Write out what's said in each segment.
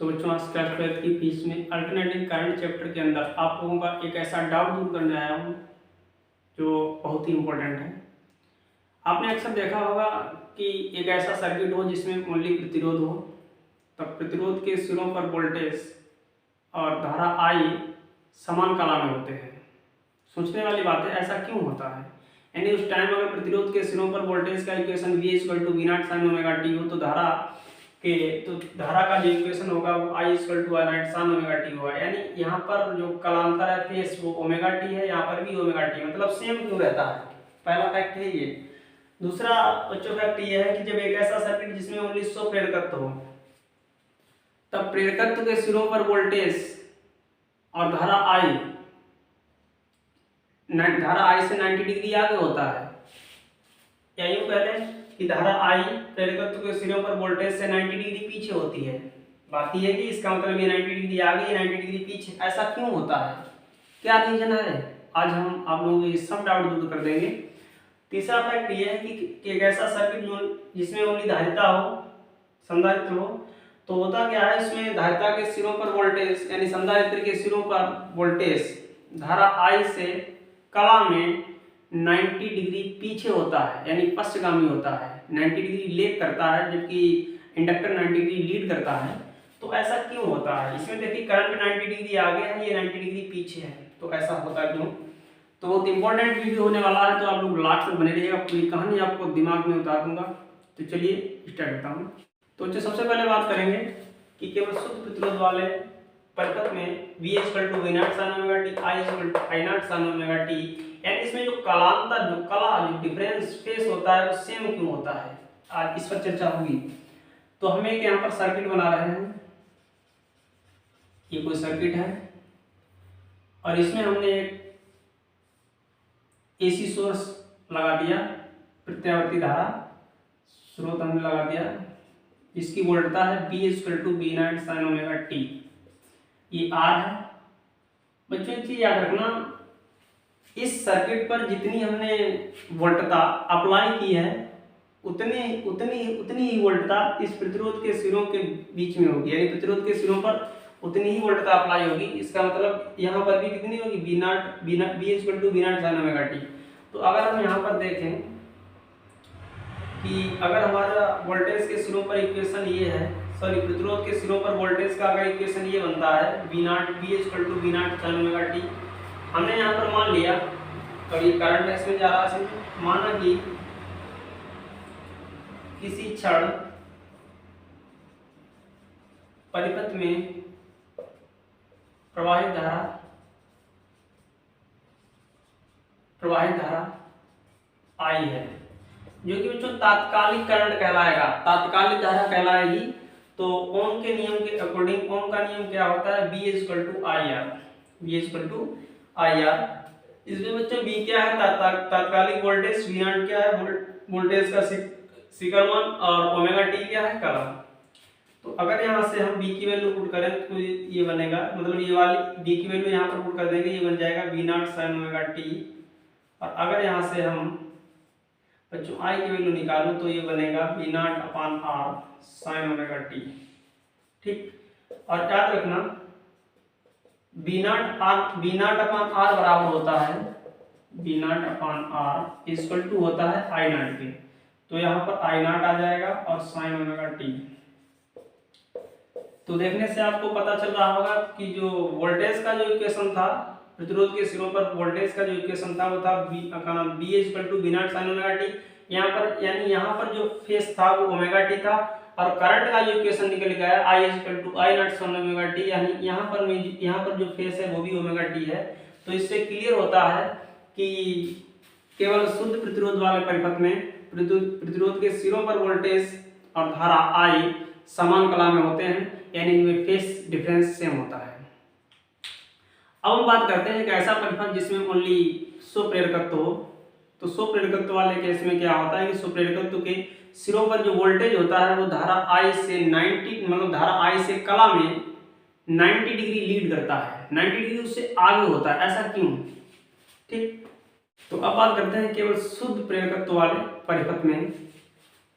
तो बच्चों आज क्लास 12 की फीस में अल्टरनेटिंग करंट चैप्टर के अंदर आप लोगों का एक ऐसा डाउट दूर करने आया हूँ जो बहुत ही इम्पोर्टेंट है। आपने अक्सर देखा होगा कि एक ऐसा सर्किट हो जिसमें ओनली प्रतिरोध हो, तब प्रतिरोध के सिरों पर वोल्टेज और धारा आई समान कला में होते हैं। सोचने वाली बात है, ऐसा क्यों होता है? यानी उस टाइम अगर प्रतिरोध के सिरों पर वोल्टेज का equation V = V0 sin omega T हो तो धारा का जो इक्वेशन होगा वो I = I0 sin omega T होगा। यानी यहाँ पर जो कलांतर है फेस वो ओमेगा टी है, यहाँ पर भी ओमेगा टी, मतलब सेम क्यों रहता है? पहला फैक्ट है ये। दूसरा बच्चों फैक्ट ये है कि जब एक ऐसा सर्किट जिसमें ओनली 100 प्रेरकत्व हो, तब प्रेरकत्व के सिरों पर वोल्टेज और धारा I से 90 डिग्री आगे होता है, या यूं कह लें कि धारा I प्रेरकत्व के सिरों पर वोल्टेज से 90 डिग्री पीछे होती है। बात यह है कि इसका मतलब ये 90 डिग्री आगे, 90 डिग्री पीछे। ऐसा क्यों होता है? क्या रीजन है? आज हम आप लोगों को सब डाउट दूर कर देंगे। तीसरा फैक्ट ये है कि एक ऐसा सर्किट जिसमें ओनली धारिता हो, संधारित्र हो, तो होता क्या है, इसमें धारिता के सिरों पर वोल्टेज यानी संधारित्र के सिरों पर वोल्टेज धारा I से कला में 90 डिग्री पीछे होता है, यानी पश्चगामी होता है, 90 डिग्री लेग करता है, जबकि इंडक्टर 90 डिग्री लीड करता है। तो ऐसा क्यों होता है? इसमें देखिए करंट 90 डिग्री आगे है, ये 90 डिग्री पीछे है, तो ऐसा होता क्यों? तो बहुत इंपॉर्टेंट वीडियो होने वाला है, तो आप लोग लास्ट में बने रहिएगा, पूरी कहानी आपको दिमाग में उतार दूंगा। तो चलिए स्टार्ट करता हूँ। तो सबसे पहले बात करेंगे कि केवल शुद्ध प्रतिरोध वाले परिपथ में V = V0 sin omega T, I = I0 sin omega T, यानी इसमें जो जो डिफरेंस फेस होता है वो सेम क्यों होता है, आज इस पर चर्चा होगी। तो हम एक यहाँ पर सर्किट बना रहे हैं, ये कोई सर्किट है और इसमें हमने एक AC सोर्स लगा दिया, प्रत्यावर्ती धारा स्रोत हमने लगा दिया, इसकी वोल्टता है V = V0 sin omega T, ये R है। बच्चों एक चीज याद रखना, इस सर्किट पर जितनी हमने वोल्टता अप्लाई की है उतनी ही वोल्टता इस प्रतिरोध के सिरों के बीच में होगी, यानी प्रतिरोध के सिरों पर उतनी ही वोल्टता अप्लाई होगी। इसका मतलब यहाँ पर भी कितनी होगी, V = V0 sin omega T. तो अगर हम यहाँ पर देखें कि अगर हमारा वोल्टेज के सिरों पर इक्वेशन ये है, प्रतिरोध के सिरों पर वोल्टेज का अगर इक्वेशन ये बनता है V = V0 sin omega T, हमने यहाँ पर मान लिया और ये करंट इसमें जा रहा है, माना कि किसी क्षण परिपथ में प्रवाहित धारा I है, जो कि बच्चों तात्कालिक करंट कहलाएगा, तात्कालिक धारा कहलाएगी। तो ओम के नियम के अकॉर्डिंग, ओम का नियम क्या होता है, V = IR। इसमें बच्चों V क्या है, तात्कालिक वोल्टेज, V0 क्या है, वोल्टेज का शिखर मान, और ओमेगा टी क्या है, कला। तो अगर यहाँ से हम V की वैल्यू पुट करें तो ये बनेगा, मतलब ये वाली V की वैल्यू यहाँ पर पुट कर देंगे, ये बन जाएगा V0 sin ओमेगा टी। और अगर यहाँ से हम बच्चों I की वैल्यू निकालो तो ये बनेगा V0/R sin ओमेगा टी। ठीक, और याद रखना V0/R बराबर होता है, V0/R इक्वल टू होता है I0 के, तो यहाँ पर I0 आ जाएगा और sin ओमेगा टी। तो देखने से आपको पता चल रहा होगा कि जो वोल्टेज का जो इक्वेशन था, प्रतिरोध के सिरों पर वोल्टेज का जो इक्वेशन था वो था V = V0 sin omega T. यहाँ पर यानी यहाँ पर जो फेस था वो ओमेगा टी था, और करंट का जो इक्वेशन निकल के आया I = I0 sin omega T, यानी यहाँ पर जो फेस है वो भी ओमेगा टी है। तो इससे क्लियर होता है कि केवल शुद्ध प्रतिरोध वाले परिपथ में प्रतिरोध के सिरों पर वोल्टेज और धारा I समान कला में होते हैं, यानी इनमें फेस डिफरेंस सेम होता है। अब हम बात करते हैं कि ऐसा परिपथ जिसमें ओनली 100 प्रेरकत्व हो। तो 100 प्रेरकत्व वाले केस में क्या होता है कि 100 प्रेरकत्व के सिरों पर जो वोल्टेज होता है वो धारा I से 90, मतलब धारा I से कला में 90 डिग्री लीड करता है, 90 डिग्री उससे आगे होता है। ऐसा क्यों? ठीक, तो अब बात करते हैं केवल शुद्ध प्रेरकत्व वाले परिपथ में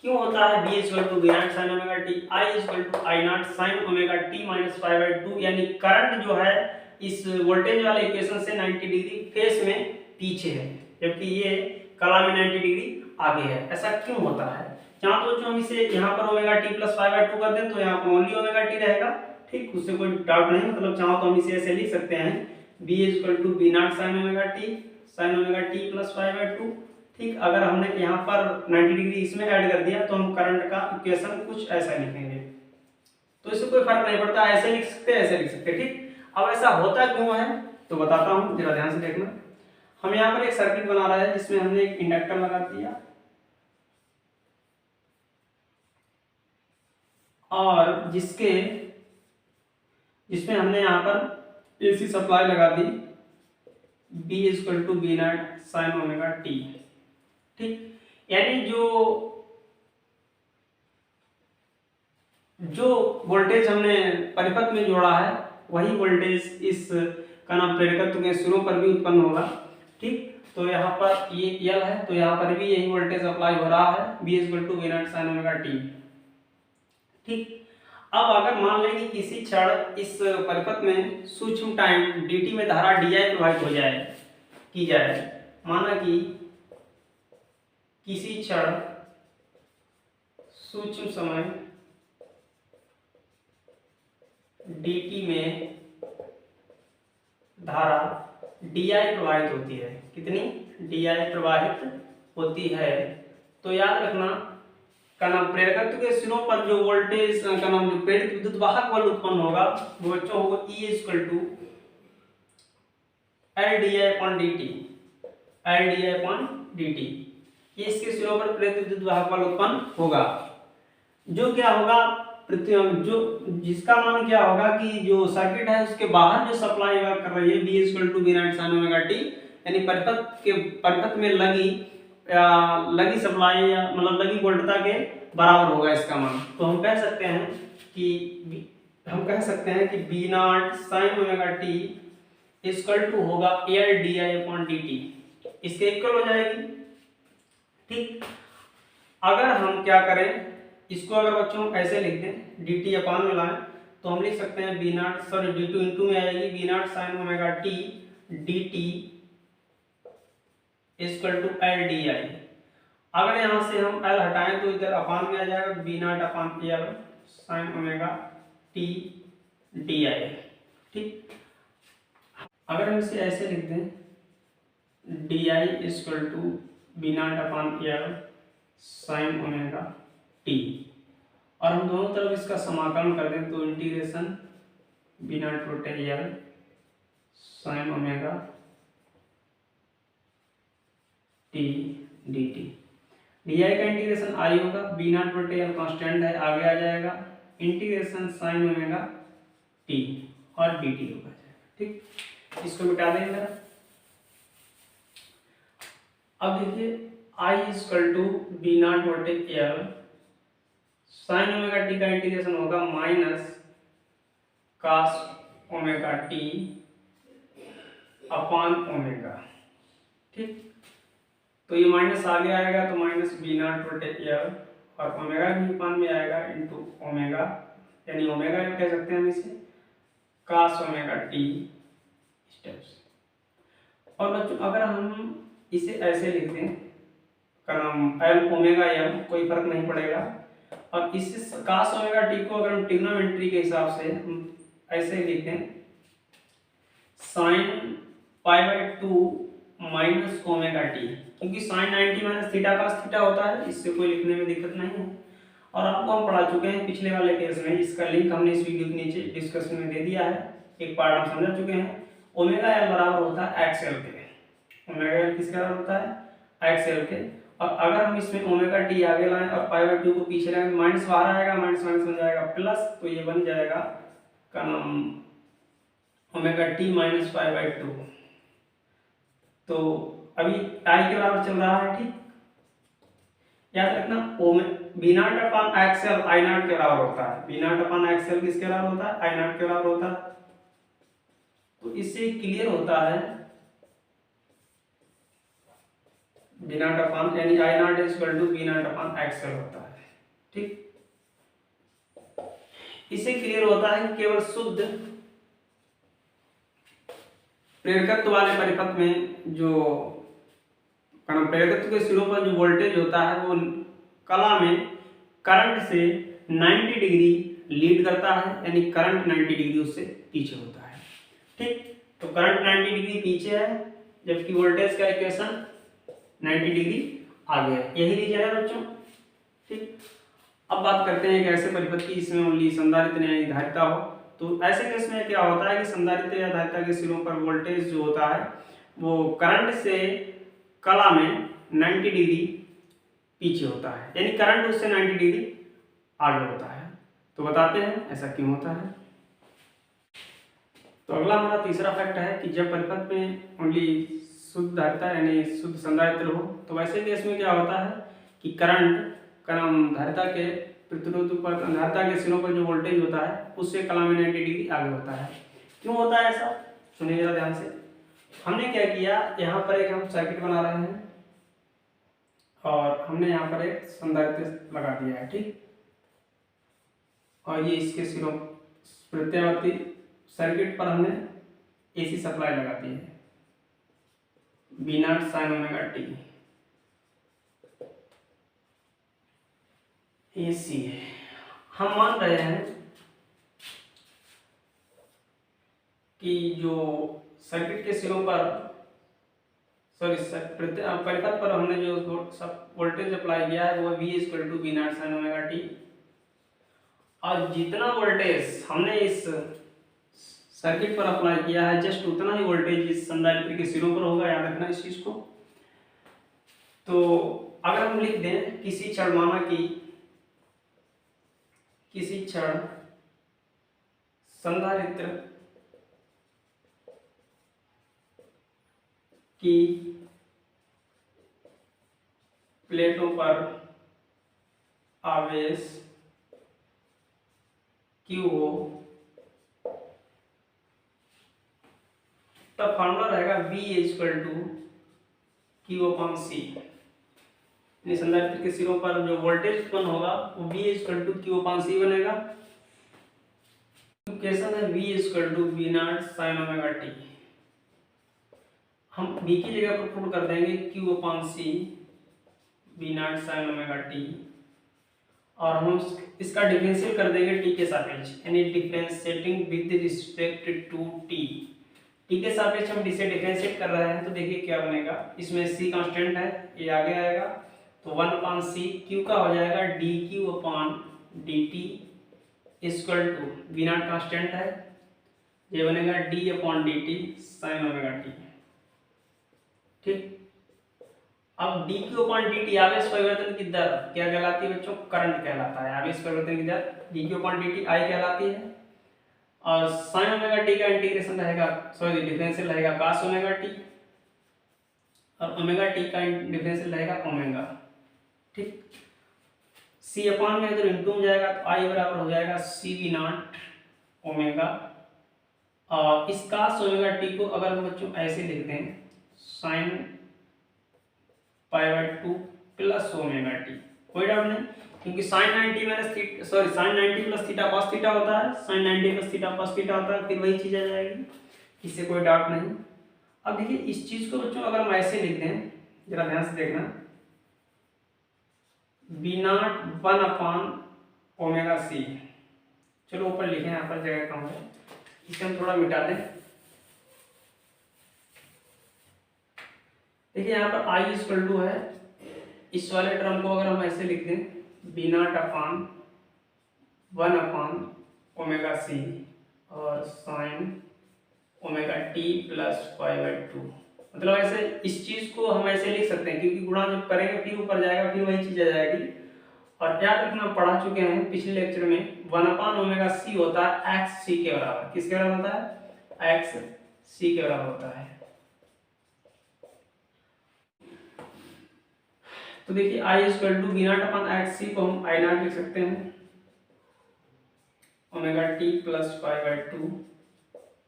क्यों होता है B equal to B naught sine omega T, I equal to I naught sine omega T minus 5/2, यानी करंट जो है इस वोल्टेज वाले इक्वेशन से 90 डिग्री फेस में पीछे है, जबकि ये कला में 90 डिग्री आगे है। ऐसा क्यों होता है? जहाँ तो हम इसे यहाँ पर ओमेगा टी प्लस 5/2 कर दें तो यहाँ पर ओनली ओमेगा टी रहेगा, ठीक, उससे कोई डाउट नहीं। मतलब चाहो तो हम इसे ऐसे लिख सकते हैं B equal to B naught sine omega T plus 5/2, ठीक। अगर हमने यहाँ पर 90 डिग्री इसमें ऐड कर दिया तो हम करंट का इक्वेशन कुछ ऐसा लिखेंगे, तो इससे कोई फर्क नहीं पड़ता, ऐसे लिख सकते हैं ऐसे लिख सकते हैं, ठीक। अब ऐसा होता क्यों है तो बताता हूँ, जरा ध्यान से देखना। हम यहाँ पर एक सर्किट बना रहे हैं जिसमें हमने एक इंडक्टर लगा दिया और जिसमें हमने यहाँ पर एसी सप्लाई लगा दी B equal to B naught sine omega T, ठीक। यानी जो वोल्टेज हमने परिपथ में जोड़ा है वही वोल्टेज इस का नाम प्रेरकत्व के सिरों पर भी उत्पन्न होगा, ठीक। तो यहाँ पर ये L है तो यहाँ पर भी यही वोल्टेज अप्लाई हो रहा है B equal to B naught sine omega T, ठीक। अब अगर मान लें कि किसी क्षण इस परिपथ में सूक्ष्म टाइम dt में धारा di प्रवाहित की जाए, माना कि किसी क्षण सूक्ष्म समय dt में धारा di प्रवाहित होती है, कितनी di प्रवाहित होती है, तो याद रखना का नाम प्रेरकत्व के सिरों पर जो वोल्टेज का नाम जो प्रेरित विद्युत वाहक बल उत्पन्न होगा वो बच्चों होगा E इक्वल टू LdI/dt, ये इसके सिरों पर प्रेरित विद्युत वाहक बल उत्पन्न होगा, जो क्या होगा जो जिसका मान क्या होगा कि जो सर्किट है उसके बाहर जो सप्लाई वर्क कर रही है B equal to B naught sine omega T, यानी परिपथ में लगी सप्लाई या मतलब लगी वोल्टता के बराबर होगा इसका मान। तो हम कह सकते हैं कि B naught sine omega T equal to होगा LdI/dt, इसके इक्वल हो जाएगी, ठीक। अगर हम क्या करें इसको, अगर बच्चों ऐसे लिख दें dt अपान में लाएं तो हम लिख सकते हैं d2 इंटू में आएगी B naught sine omega T dt equal to LdI। अगर यहाँ से हम L हटाएं तो इधर अपान में आ जाएगा B naught upon L sine omega T DI, ठीक। अगर हम इसे ऐसे लिख दें DI equal to B naught upon L sine omega T, और हम दोनों तरफ इसका समाकलन कर दें तो इंटीग्रेशन बी नॉट बटे L sine omega T dt, di का इंटीग्रेशन i होगा, बी नॉट बटे L कांस्टेंट है आगे आ जाएगा, इंटीग्रेशन साइन ओमेगा टी और dt होगा, ठीक। इसको मिटा देंगे। अब देखिए i equal to B naught बटे L साइन ओमेगा टी का इंटीग्रेशन होगा माइनस cos ओमेगा टी अपान ओमेगा, ठीक। तो ये माइनस आगे आएगा तो माइनस बी नॉट बटे L और ओमेगा भी अपान में आएगा इंटू ओमेगा, यानी ओमेगा कह सकते हैं हम इसे cos ओमेगा टी स्टेप्स। और बच्चों अगर हम इसे ऐसे लिख दें का नाम L ओमेगा M, कोई फर्क नहीं पड़ेगा, और इससे cos ओमेगा टी को अगर हम ट्रिग्नोमेट्री के हिसाब से हम ऐसे लिख दें sin π/2 माइनस ओमेगा टी, क्योंकि sin 90 minus theta cos theta होता है, इससे कोई लिखने में दिक्कत नहीं है। और आपको हम पढ़ा चुके हैं पिछले वाले केस में, इसका लिंक हमने इस वीडियो के नीचे डिस्कशन में दे दिया है, एक पार्ट हम समझ चुके हैं। ओमेगा L बराबर होता है XL के, ओमेगा L किसके बराबर होता है XL के, और अगर हम इसमें ओमेगा टी आगे लाएं और π/2 को पीछे लाएं, माइनस बाहर आएगा, माइनस माइनस बन जाएगा प्लस, तो ये बन जाएगा का नाम ओमेगा टी माइनस π/2। तो अभी आई के बराबर चल रहा है, ठीक। याद रखना B naught upon XL I naught के बराबर होता है, बी नॉट अपान एक्सएल किसके बराबर होता है आई नॉट के बराबर होता है। तो इससे क्लियर होता है बी नॉट अपान यानी I naught is equal to B naught upon XL होता है, ठीक, इससे क्लियर होता है कि केवल शुद्ध प्रेरकत्व वाले परिपथ में जो प्रेरकत्व के सिरों पर जो वोल्टेज होता है वो कला में करंट से 90 डिग्री लीड करता है, यानी करंट 90 डिग्री उससे पीछे होता है। ठीक, तो करंट 90 डिग्री पीछे है जबकि वोल्टेज का इक्वेशन 90 डिग्री आगे है। यही रीजन है बच्चों। ठीक, अब बात करते हैं एक ऐसे परिपथ की जिसमें ओनली संधारित्र यानी धारिता हो। तो ऐसे केस में क्या होता है कि संधारित्र या धारिता के सिरों पर वोल्टेज जो होता है वो करंट से कला में 90 डिग्री पीछे होता है, यानी करंट उससे 90 डिग्री आगे होता है। तो बताते हैं ऐसा क्यों होता है। तो अगला हमारा तीसरा फैक्ट है कि जब परिपथ में ओनली शुद्ध धारिता यानी शुद्ध संधारित्र हो तो वैसे केस में क्या होता है कि करंट धारिता के प्रतिरोध पर धारिता के सिरों पर जो वोल्टेज होता है उससे कला में 90 डिग्री आगे होता है। क्यों होता है ऐसा, सुनिए जरा ध्यान से। हमने क्या किया, यहाँ पर एक हम सर्किट बना रहे हैं और हमने यहाँ पर एक संधारित्र लगा दिया है। ठीक, और ये इसके सिरों प्रत्यावर्ती सर्किट पर हमने एसी सप्लाई लगा दी है V0 sin omega T AC है। हम मान रहे हैं कि जो सर्किट के सिरों पर परिपथ पर हमने जो वोल्टेज अप्लाई किया है वो V = V0 sin omega T, और जितना वोल्टेज हमने इस सर्किट पर अप्लाई किया है जस्ट उतना ही वोल्टेज इस संधारित्र के सिरों पर होगा। याद रखना इस चीज को। तो अगर हम लिख दें किसी क्षण, माना कि किसी क्षण संधारित्र की प्लेटों पर आवेश Q हो, तब फॉर्मूला रहेगा V Q/C। संधारित्र के सिरों पर जो वोल्टेज उत्पन्न होगा वो V Q/C बनेगा। इक्वेशन है V V0 sin omega T. हम V की जगह पर पुट कर देंगे Q/C V0 sin omega T, और हम इसका डिफरेंशियल कर देंगे t के सापेक्ष, यानी differentiating with respect to t। t के सापेक्ष हम इसे डिफरेंशिएट कर रहे हैं तो देखिए क्या बनेगा। इसमें c कांस्टेंट है, ये आगे आएगा तो 1/c, q का हो जाएगा dq/dt = V0 कांस्टेंट है, ये बनेगा d/dt sin ओमेगा t। ठीक, अब dq/dt आवेश परिवर्तन की दर क्या कहलाती है बच्चों, करंट कहलाता है। आवेश परिवर्तन की दर dq/dt I कहलाती है, और sin ओमेगा t का इंटीग्रेशन रहेगा, डिफरेंशियल रहेगा cos ओमेगा t, और ओमेगा t का डिफरेंशियल रहेगा ओमेगा। ठीक, c अपॉन में इधर इंटू में जाएगा तो I बराबर हो जाएगा CV0 ओमेगा, और इस cos ओमेगा t को अगर हम बच्चों ऐसे लिख दें sin π/2 प्लस ओमेगा टी, कोई डाउट नहीं, क्योंकि sin 90 plus theta cos theta होता है, sin 90 plus theta cos theta होता है, फिर वही चीज आ जाएगी, इससे कोई डाउट नहीं। अब देखिए इस चीज को बच्चों अगर हम ऐसे लिख दें, जरा ध्यान से देखना, V0 1/ओमेगा c। चलो ऊपर लिखें, यहाँ पर जगह कम है, इसे हम थोड़ा मिटा दें। देखिए यहाँ पर I = है, इस वाले टर्म को अगर हम ऐसे लिख दें V0 1/ओमेगा c और sin ओमेगा t प्लस π/2, मतलब ऐसे इस चीज को हम ऐसे लिख सकते हैं, क्योंकि गुणा जब करेंगे फिर ऊपर जाएगा, फिर वही चीज आ जाएगी। और याद रखना, पढ़ा चुके हैं पिछले लेक्चर में 1/ओमेगा c होता है xc के बराबर। किसके बराबर होता है, xc के बराबर होता है। तो देखिए I = V0/xc को हम I0 लिख सकते हैं, ओमेगा t प्लस π/2।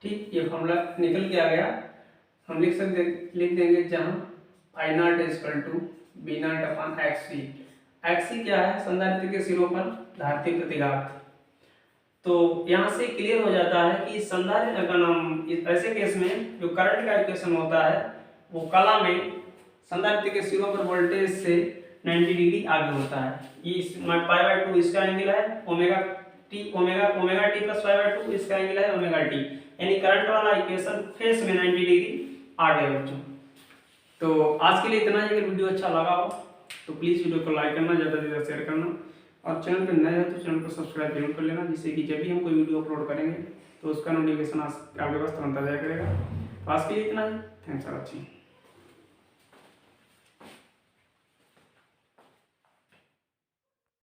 ठीक, ये फॉर्मूला निकल के आ गया। हम लिख देंगे जहां I0 = V0/xc। एक्सी क्या है, संधारित्र के सिरों पर धारित्य प्रतिघात। तो यहाँ से क्लियर हो जाता है कि संधारित्र का नाम ऐसे केस में जो करंट का इक्वेशन होता है वो कला में संधारित्र के सिरों पर वोल्टेज से 90 डिग्री आगे होता है। ये π/2 इसका एंगल है, ओमेगा टी प्लस π/2 इसका एंगल है ओमेगा टी, यानी करंट वाला इक्वेशन फेस में 90 डिग्री आगे है बच्चों। तो आज के लिए इतना ही। अगर वीडियो अच्छा लगा हो तो प्लीज़ वीडियो को लाइक करना, ज़्यादा से ज़्यादा शेयर करना, और चैनल पर नए हो तो चैनल को सब्सक्राइब जरूर कर लेना, जिससे कि जब भी हम कोई वीडियो अपलोड करेंगे तो उसका नोटिफिकेशन आपके पास तुरंत आ जाया करेगा। तो आज के लिए इतना ही। Thanks for watching.